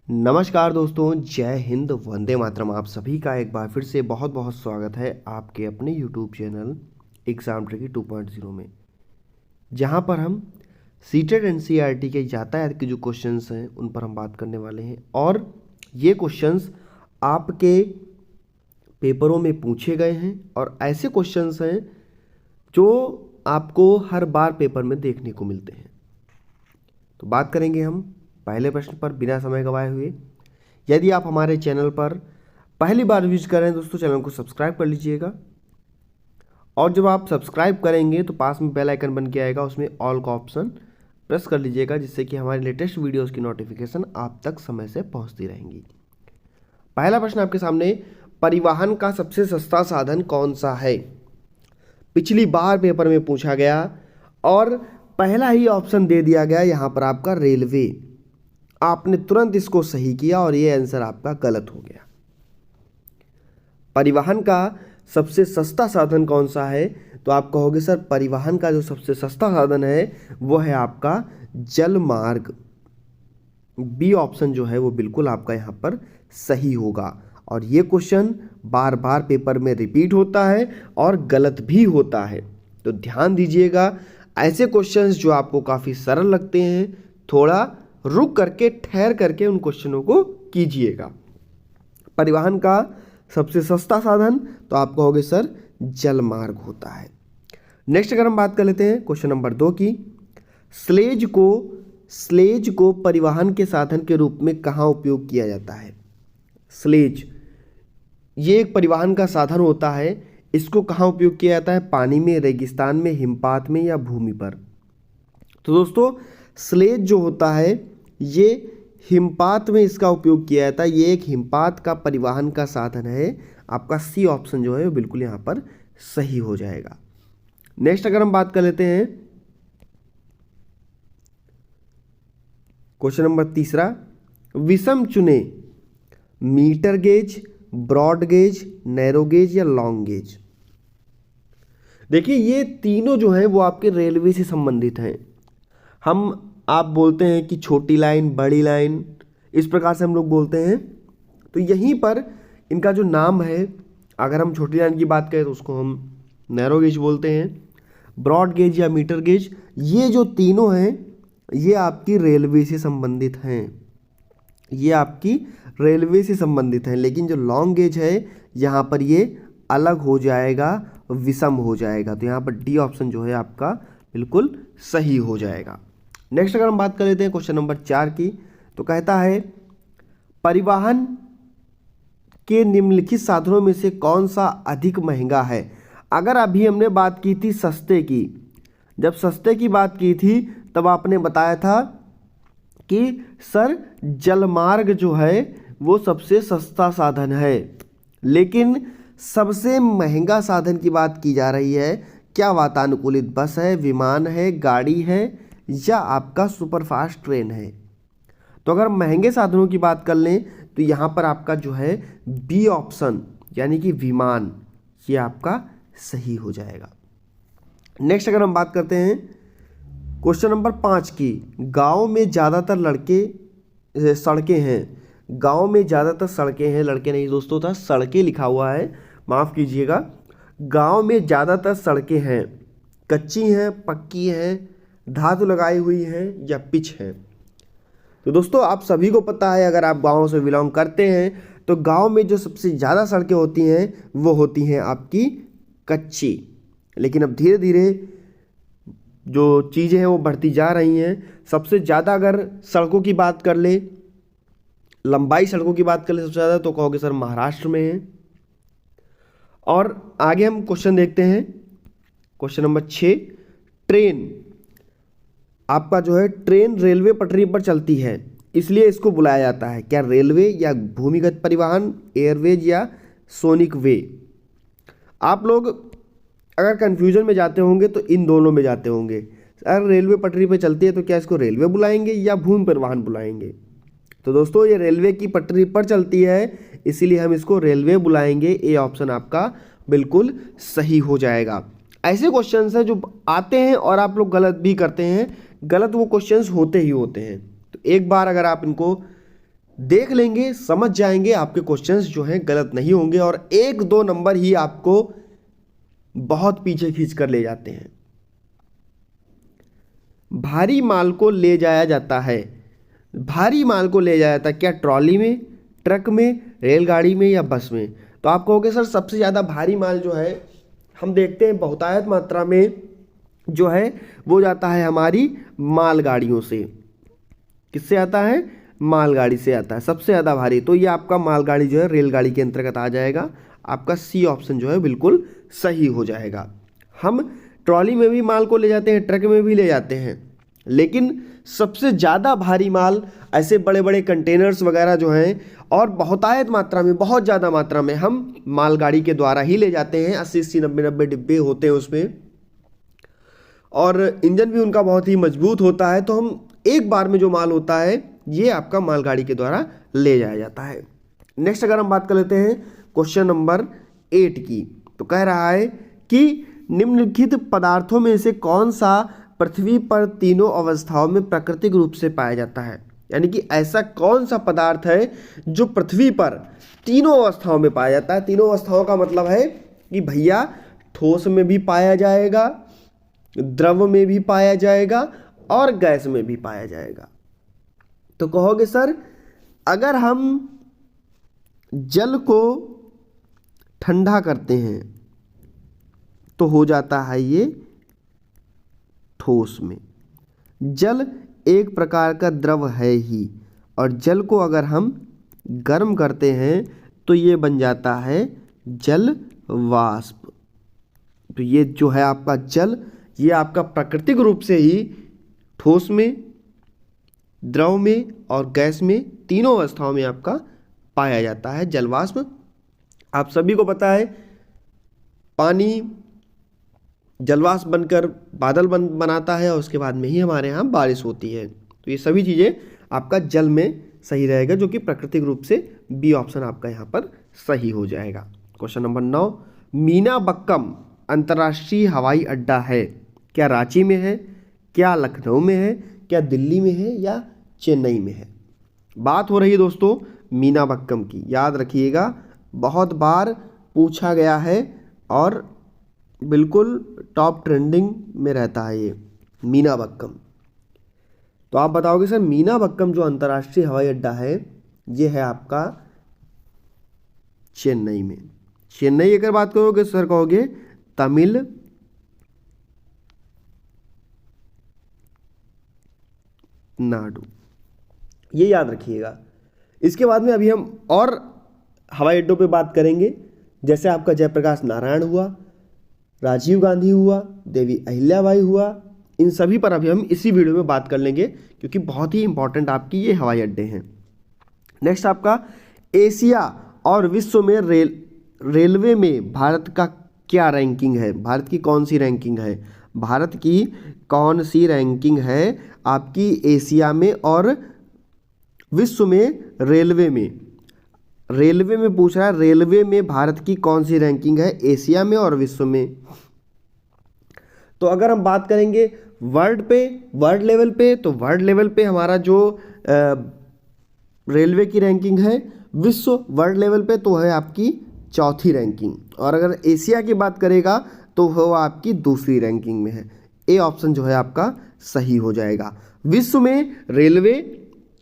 नमस्कार दोस्तों, जय हिंद, वंदे मातरम। आप सभी का एक बार फिर से बहुत बहुत स्वागत है आपके अपने यूट्यूब चैनल एग्जाम ट्रिकी 2.0 में, जहां पर हम सीटेड एनसीईआरटी के यातायात के जो क्वेश्चंस हैं उन पर हम बात करने वाले हैं। और ये क्वेश्चंस आपके पेपरों में पूछे गए हैं और ऐसे क्वेश्चंस हैं जो आपको हर बार पेपर में देखने को मिलते हैं। तो बात करेंगे हम पहले प्रश्न पर बिना समय गवाए हुए। यदि आप हमारे चैनल पर पहली बार विजिट कर रहे हैं दोस्तों, चैनल को सब्सक्राइब कर लीजिएगा। और जब आप सब्सक्राइब करेंगे तो पास में बेल आइकन बन के आएगा, उसमें ऑल का ऑप्शन प्रेस कर लीजिएगा, जिससे कि हमारे लेटेस्ट वीडियोस की नोटिफिकेशन आप तक समय से पहुंचती रहेंगी। पहला प्रश्न आपके सामने, परिवहन का सबसे सस्ता साधन कौन सा है? पिछली बार पेपर में पूछा गया और पहला ही ऑप्शन दे दिया गया यहाँ पर आपका रेलवे। आपने तुरंत इसको सही किया और ये आंसर आपका गलत हो गया। परिवहन का सबसे सस्ता साधन कौन सा है? तो आप कहोगे सर परिवहन का जो सबसे सस्ता साधन है वो है आपका जल मार्ग। बी ऑप्शन जो है वो बिल्कुल आपका यहाँ पर सही होगा। और ये क्वेश्चन बार बार पेपर में रिपीट होता है और गलत भी होता है, तो ध्यान दीजिएगा। ऐसे क्वेश्चंस जो आपको काफ़ी सरल लगते हैं, थोड़ा रुक करके ठहर करके उन क्वेश्चनों को कीजिएगा। परिवहन का सबसे सस्ता साधन तो आप कहोगे सर जल मार्ग होता है। नेक्स्ट अगर हम बात कर लेते हैं क्वेश्चन नंबर 2 की, स्लेज को परिवहन के साधन के रूप में कहाँ उपयोग किया जाता है? स्लेज ये एक परिवहन का साधन होता है। इसको कहाँ उपयोग किया जाता है? पानी में, रेगिस्तान में, हिमपात में या भूमि पर? तो दोस्तों स्लेज जो होता है ये हिमपात में इसका उपयोग किया जाता है। ये एक हिमपात का परिवहन का साधन है। आपका सी ऑप्शन जो है वो बिल्कुल यहाँ पर सही हो जाएगा। नेक्स्ट अगर हम बात कर लेते हैं क्वेश्चन नंबर 3, विषम चुने, metre gauge, broad gauge, narrow gauge या लॉन्ग गेज। देखिए ये तीनों जो हैं वो आपके रेलवे से संबंधित हैं। आप बोलते हैं कि छोटी लाइन, बड़ी लाइन, इस प्रकार से हम लोग बोलते हैं। तो यहीं पर इनका जो नाम है, अगर हम छोटी लाइन की बात करें तो उसको हम नैरो गेज बोलते हैं। ब्रॉड गेज या मीटर गेज, ये जो तीनों हैं ये आपकी रेलवे से संबंधित हैं। ये आपकी रेलवे से संबंधित हैं। लेकिन जो लॉन्ग गेज है यहाँ पर ये अलग हो जाएगा, विषम हो जाएगा। तो यहाँ पर डी ऑप्शन जो है आपका बिल्कुल सही हो जाएगा। नेक्स्ट अगर हम बात कर लेते हैं क्वेश्चन नंबर 4 की, तो कहता है परिवहन के निम्नलिखित साधनों में से कौन सा अधिक महंगा है? अगर अभी हमने बात की थी सस्ते की, जब सस्ते की बात की थी तब आपने बताया था कि सर जलमार्ग जो है वो सबसे सस्ता साधन है। लेकिन सबसे महंगा साधन की बात की जा रही है। क्या वातानुकूलित बस है, विमान है, गाड़ी है या आपका सुपरफास्ट ट्रेन है? तो अगर महंगे साधनों की बात कर लें तो यहाँ पर आपका जो है बी ऑप्शन यानी कि विमान, ये आपका सही हो जाएगा। नेक्स्ट अगर हम बात करते हैं क्वेश्चन नंबर 5 की, गांव में ज़्यादातर सड़कें हैं। गांव में ज़्यादातर सड़कें हैं, लड़के नहीं दोस्तों था, सड़कें लिखा हुआ है, माफ़ कीजिएगा। गांव में ज़्यादातर सड़कें हैं, कच्ची हैं, पक्की हैं, धातु लगाई हुई हैं या पिच है? तो दोस्तों आप सभी को पता है, अगर आप गाँव से बिलोंग करते हैं तो गाँव में जो सबसे ज़्यादा सड़कें होती हैं वो होती हैं आपकी कच्ची। लेकिन अब धीरे धीरे जो चीज़ें हैं वो बढ़ती जा रही हैं। सबसे ज़्यादा अगर सड़कों की बात कर ले, लंबाई सड़कों की बात कर ले सबसे ज़्यादा, तो कहोगे सर महाराष्ट्र में है। और आगे हम क्वेश्चन देखते हैं क्वेश्चन नंबर 6, ट्रेन। आपका जो है ट्रेन रेलवे पटरी पर चलती है, इसलिए इसको बुलाया जाता है क्या? रेलवे या भूमिगत परिवहन, एयरवेज या सोनिक वे? आप लोग अगर कंफ्यूजन में जाते होंगे तो इन दोनों में जाते होंगे। अगर रेलवे पटरी पर चलती है तो क्या इसको रेलवे बुलाएंगे या भूमि परिवहन बुलाएंगे? तो दोस्तों ये रेलवे की पटरी पर चलती है, इसीलिए हम इसको रेलवे बुलाएंगे। ए ऑप्शन आपका बिल्कुल सही हो जाएगा। ऐसे क्वेश्चंस हैं जो आते हैं और आप लोग गलत भी करते हैं। गलत वो क्वेश्चंस होते ही होते हैं। तो एक बार अगर आप इनको देख लेंगे, समझ जाएंगे, आपके क्वेश्चंस जो हैं गलत नहीं होंगे और 1-2 नंबर ही आपको बहुत पीछे खींच कर ले जाते हैं। भारी माल को ले जाया जाता है, भारी माल को ले जाया जाता है क्या ट्रॉली में, ट्रक में, रेलगाड़ी में या बस में? तो आप कहोगे सर सबसे ज़्यादा भारी माल जो है हम देखते हैं बहुतायत मात्रा में जो है वो जाता है हमारी मालगाड़ियों से। किससे आता है? मालगाड़ी से आता है सबसे ज़्यादा भारी। तो ये आपका मालगाड़ी जो है रेलगाड़ी के अंतर्गत आ जाएगा। आपका सी ऑप्शन जो है बिल्कुल सही हो जाएगा। हम ट्रॉली में भी माल को ले जाते हैं, ट्रक में भी ले जाते हैं, लेकिन सबसे ज़्यादा भारी माल ऐसे बड़े बड़े कंटेनर्स वगैरह जो हैं और बहुतायत मात्रा में, बहुत ज़्यादा मात्रा में हम मालगाड़ी के द्वारा ही ले जाते हैं। 80-80, 90-90 डिब्बे होते हैं उसमें और इंजन भी उनका बहुत ही मजबूत होता है। तो हम एक बार में जो माल होता है ये आपका मालगाड़ी के द्वारा ले जाया जाता है। नेक्स्ट अगर हम बात कर लेते हैं क्वेश्चन नंबर 8 की, तो कह रहा है कि निम्नलिखित पदार्थों में से कौन सा पृथ्वी पर तीनों अवस्थाओं में प्राकृतिक रूप से पाया जाता है? यानी कि ऐसा कौन सा पदार्थ है जो पृथ्वी पर तीनों अवस्थाओं में पाया जाता है? तीनों अवस्थाओं का मतलब है कि भैया ठोस में भी पाया जाएगा, द्रव में भी पाया जाएगा और गैस में भी पाया जाएगा। तो कहोगे सर अगर हम जल को ठंडा करते हैं तो हो जाता है ये ठोस में। जल एक प्रकार का द्रव है ही और जल को अगर हम गर्म करते हैं तो ये बन जाता है जल वाष्प। तो ये जो है आपका जल, ये आपका प्राकृतिक रूप से ही ठोस में, द्रव में और गैस में तीनों अवस्थाओं में आपका पाया जाता है जल वाष्प। आप सभी को पता है पानी जलवाष्प बनकर बादल बनाता है और उसके बाद में ही हमारे यहाँ बारिश होती है। तो ये सभी चीज़ें आपका जल में सही रहेगा, जो कि प्राकृतिक रूप से बी ऑप्शन आपका यहाँ पर सही हो जाएगा। क्वेश्चन नंबर 9, मीनाबक्कम अंतर्राष्ट्रीय हवाई अड्डा है क्या रांची में है, क्या लखनऊ में है, क्या दिल्ली में है या चेन्नई में है? बात हो रही है दोस्तों मीनाबक्कम की, याद रखिएगा बहुत बार पूछा गया है और बिल्कुल टॉप ट्रेंडिंग में रहता है ये मीनाबक्कम। तो आप बताओगे सर मीनाबक्कम जो अंतर्राष्ट्रीय हवाई अड्डा है ये है आपका चेन्नई में। चेन्नई अगर बात करोगे सर कहोगे तमिलनाडु। ये याद रखिएगा। इसके बाद में अभी हम और हवाई अड्डों पे बात करेंगे, जैसे आपका जयप्रकाश नारायण हुआ, राजीव गांधी हुआ, देवी अहिल्याबाई हुआ। इन सभी पर अभी हम इसी वीडियो में बात कर लेंगे क्योंकि बहुत ही इंपॉर्टेंट आपकी ये हवाई अड्डे हैं। नेक्स्ट आपका एशिया और विश्व में रेलवे में भारत का क्या रैंकिंग है? भारत की कौन सी रैंकिंग है? भारत की कौन सी रैंकिंग है आपकी एशिया में और विश्व में? रेलवे में, रेलवे में पूछ रहा है, रेलवे में भारत की कौन सी रैंकिंग है एशिया में और विश्व में? तो अगर हम बात करेंगे वर्ल्ड लेवल पे, तो वर्ल्ड लेवल पे हमारा जो रेलवे की रैंकिंग है विश्व वर्ल्ड लेवल पे तो है आपकी चौथी रैंकिंग, और अगर एशिया की बात करेगा तो वो आपकी दूसरी रैंकिंग में है। ए ऑप्शन जो है आपका सही हो जाएगा। विश्व में रेलवे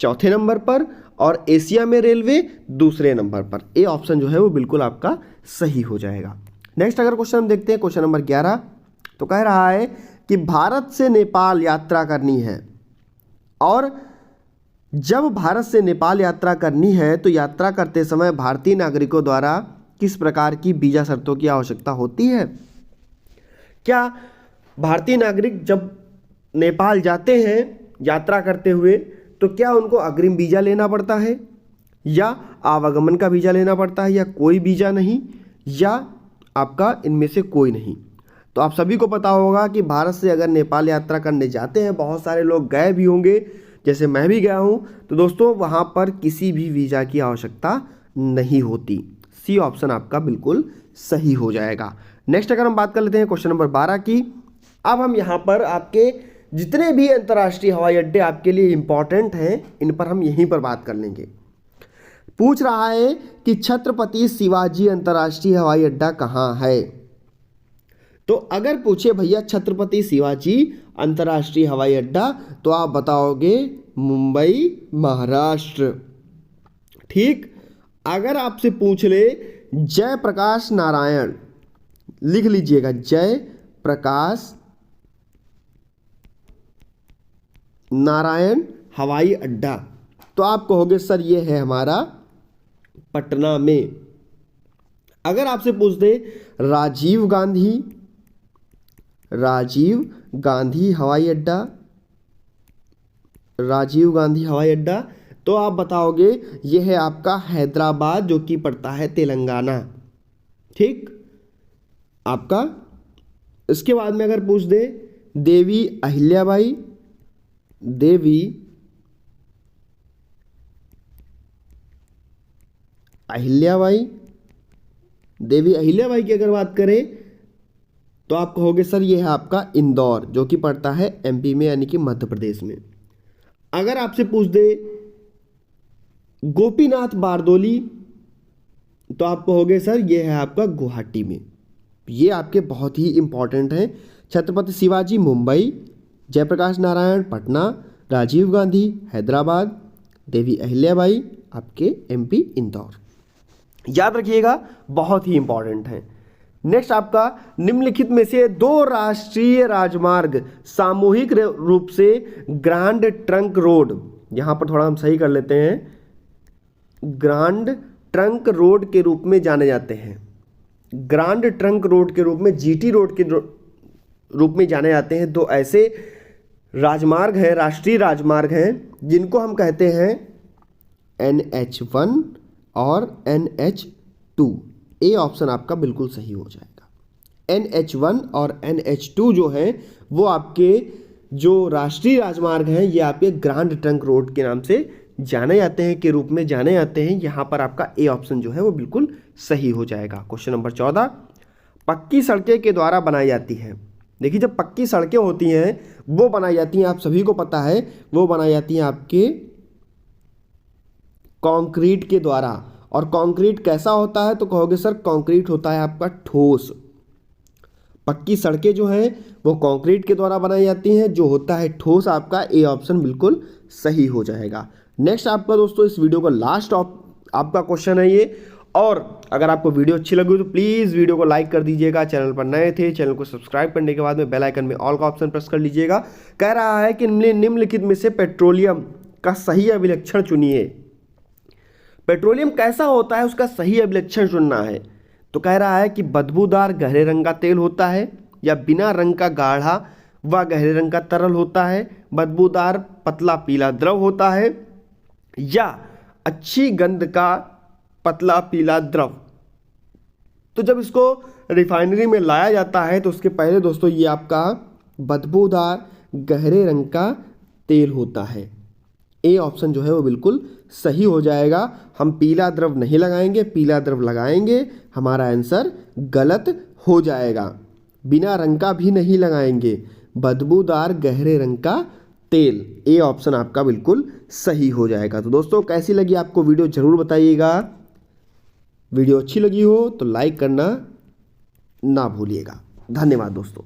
चौथे नंबर पर और एशिया में रेलवे दूसरे नंबर पर। ए ऑप्शन जो है वो बिल्कुल आपका सही हो जाएगा। नेक्स्ट अगर क्वेश्चन हम देखते हैं क्वेश्चन नंबर 11, तो कह रहा है कि भारत से नेपाल यात्रा करनी है और जब भारत से नेपाल यात्रा करनी है तो यात्रा करते समय भारतीय नागरिकों द्वारा किस प्रकार की वीजा शर्तों की आवश्यकता होती है? क्या भारतीय नागरिक जब नेपाल जाते हैं यात्रा करते हुए तो क्या उनको अग्रिम वीजा लेना पड़ता है या आवागमन का वीजा लेना पड़ता है या कोई वीजा नहीं या आपका इनमें से कोई नहीं? तो आप सभी को पता होगा कि भारत से अगर नेपाल यात्रा करने जाते हैं, बहुत सारे लोग गए भी होंगे, जैसे मैं भी गया हूं, तो दोस्तों वहां पर किसी भी वीजा की आवश्यकता नहीं होती। सी ऑप्शन आपका बिल्कुल सही हो जाएगा। नेक्स्ट अगर हम बात कर लेते हैं क्वेश्चन नंबर 12 की, अब हम यहाँ पर आपके जितने भी अंतर्राष्ट्रीय हवाई अड्डे आपके लिए इंपॉर्टेंट हैं इन पर हम यहीं पर बात कर लेंगे। पूछ रहा है कि छत्रपति शिवाजी अंतर्राष्ट्रीय हवाई अड्डा कहाँ है। तो अगर पूछे भैया छत्रपति शिवाजी अंतर्राष्ट्रीय हवाई अड्डा, तो आप बताओगे मुंबई महाराष्ट्र। ठीक। अगर आपसे पूछ ले जयप्रकाश नारायण, लिख लीजिएगा जयप्रकाश नारायण हवाई अड्डा, तो आप कहोगे सर ये है हमारा पटना में। अगर आपसे पूछ दे राजीव गांधी हवाई अड्डा, राजीव गांधी हवाई अड्डा, तो आप बताओगे यह है आपका हैदराबाद, जो कि पड़ता है तेलंगाना। ठीक आपका। इसके बाद में अगर पूछ दे देवी अहिल्याबाई की अगर बात करें तो आप कहोगे सर ये है आपका इंदौर, जो कि पड़ता है एमपी में, यानी कि मध्य प्रदेश में। अगर आपसे पूछ दे गोपीनाथ बारदोली, तो आप कहोगे सर ये है आपका गुवाहाटी में। ये आपके बहुत ही इंपॉर्टेंट हैं। छत्रपति शिवाजी मुंबई, जयप्रकाश नारायण पटना, राजीव गांधी हैदराबाद, देवी अहिल्याबाई आपके एमपी इंदौर। याद रखिएगा, बहुत ही इंपॉर्टेंट है। नेक्स्ट आपका निम्नलिखित में से दो राष्ट्रीय राजमार्ग सामूहिक रूप से ग्रांड ट्रंक रोड, यहां पर थोड़ा हम सही कर लेते हैं, ग्रांड ट्रंक रोड के रूप में जाने जाते हैं। ग्रांड ट्रंक रोड के रूप में, जीटी रोड के रूप में जाने जाते हैं। दो ऐसे राजमार्ग हैं, राष्ट्रीय राजमार्ग हैं, जिनको हम कहते हैं NH1 और NH2। ए ऑप्शन आपका बिल्कुल सही हो जाएगा। NH1 और NH2 जो है वो आपके जो राष्ट्रीय राजमार्ग हैं, ये आपके ग्रांड ट्रंक रोड के नाम से जाने जाते हैं, के रूप में जाने जाते हैं। यहाँ पर आपका ए ऑप्शन जो है वो बिल्कुल सही हो जाएगा। क्वेश्चन नंबर 14, पक्की सड़कें के द्वारा बनाई जाती है। देखिए, जब पक्की सड़कें होती हैं वो बनाई जाती हैं, आप सभी को पता है, वो बनाई जाती हैं आपके कंक्रीट के द्वारा। और कंक्रीट कैसा होता है, तो कहोगे सर कंक्रीट होता है आपका ठोस। पक्की सड़कें जो हैं वो कंक्रीट के द्वारा बनाई जाती हैं, जो होता है ठोस। आपका ए ऑप्शन बिल्कुल सही हो जाएगा। नेक्स्ट आपका दोस्तों इस वीडियो का लास्ट आपका क्वेश्चन है ये। और अगर आपको वीडियो अच्छी लगी तो प्लीज़ वीडियो को लाइक कर दीजिएगा। चैनल पर नए थे, चैनल को सब्सक्राइब करने के बाद में बेल आइकन में ऑल का ऑप्शन प्रेस कर लीजिएगा। कह रहा है कि निम्नलिखित में से पेट्रोलियम का सही अभिलक्षण चुनिए। पेट्रोलियम कैसा होता है उसका सही अभिलक्षण चुनना है। तो कह रहा है कि बदबूदार गहरे रंग का तेल होता है, या बिना रंग का गाढ़ा व गहरे रंग का तरल होता है, बदबूदार पतला पीला द्रव होता है, या अच्छी गंध का पतला पीला द्रव। तो जब इसको रिफाइनरी में लाया जाता है तो उसके पहले दोस्तों ये आपका बदबूदार गहरे रंग का तेल होता है। ए ऑप्शन जो है वो बिल्कुल सही हो जाएगा। हम पीला द्रव नहीं लगाएंगे, पीला द्रव लगाएंगे, हमारा आंसर गलत हो जाएगा। बिना रंग का भी नहीं लगाएंगे, बदबूदार गहरे रंग का तेल। ए ऑप्शन आपका बिल्कुल सही हो जाएगा। तो दोस्तों कैसी लगी आपको वीडियो ज़रूर बताइएगा। वीडियो अच्छी लगी हो तो लाइक करना ना भूलिएगा। धन्यवाद दोस्तों।